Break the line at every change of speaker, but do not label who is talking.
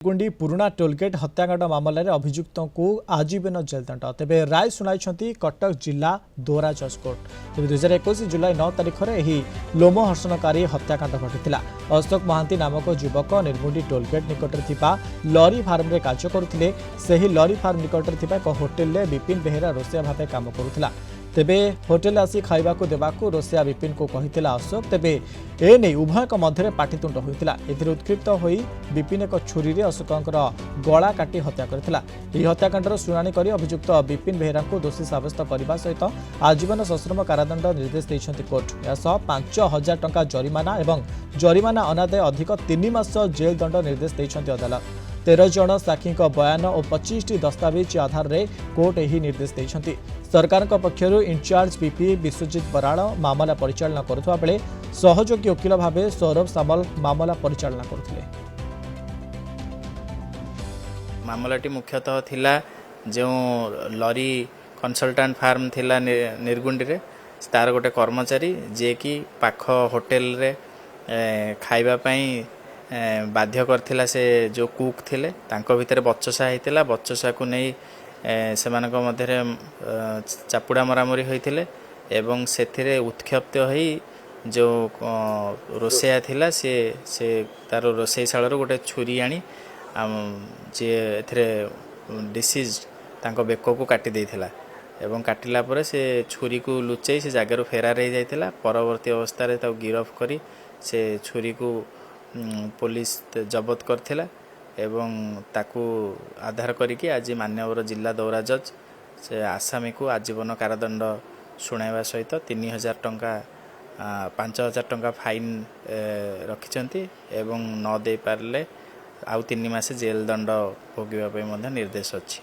गुंडी पुराना टोलगेट हत्याकांड मामलें अभियुक्त को आजीवन जेल दंड तेज राय शुणाई कटक जिला दोरा जज कोर्ट तेज 2021 जुलाई 9 तारिख में लोमहर्षणकारी हत्याकांड घटी अशोक महांती नामक युवक निर्गुंडी टोलगेट निकट लरी फार्म में कार्य करुले लरी फार्म निकट एक होटेल में विपिन बेहेरा रोसिया भाव काम करुला तेबे होटेल आसी खाइबा को देबाकू रोसिया विपिन को कहिथिला अशोक तेबे एने उभय मध्य पाटितुंड होइतिला एथिरे उत्क्षिप्त होई विपिन एक छुरी रे अशोकंकर गला काटी हत्या करथिला एही हत्याकांडर शुनानी करी अभियुक्त विपिन बेहेरा को दोषी साब्यस्त करने सहित आजीवन सश्रम कारादंड निर्देश दैछंती कोर्ट यासह 5,000 टंका जरिमाना एवं जरिमाना अनादाय अधिक 3 मास जेल दंड निर्देश दैछंती अदालत 13 जन साक्षी बयान और 25 दस्तावेज आधार रे कोर्ट यही निर्देश देइछंती सरकार पक्षर इंचार्ज पीपी विश्वजित बराड़ मामला परिचालना करुवा बेले सहयोगी वकील भाव सौरभ सामल मामला परिचालना करुथिले।
मामलाटी मुख्यतः थिला जो लरी कंसल्टेंट फार्म थिला निर्गुंडी रे तार गोटे कर्मचारी जे कि पाख होटेल रे खाइबा पई बाध्य करथिला से जो कुक थिले तांको भितर बच्चसा हेतिला बच्चसा को नहीं सेमानक मध्यरे चापुड़ा मरामरी होइथिले एवं सेथिरे उत्क्षिप्त होई जो रोसेया थिला से तार रोसेशाळर गोटे छुरी आनी जे एथिरे डिसीज तांको बेको को काटी देथिला एवं काटिला परे से छुरी को लुचै से जागार फेरार रही जाइथिला परवर्ती अवस्था रे ताऊ गिरफ करी से छुरी को पुलिस जबत करथिला एवं ताकू आधार करिके आज मान्यवर जिला दौरा जज से आसामी को आजीवन कारादंड शुणाइबा सहित 3,000 टंका 5,000 टंका फाइन रखिछंती एवं न दे पारले आउ 3 मास जेल दंड भोगिबा पय निर्देश अछि।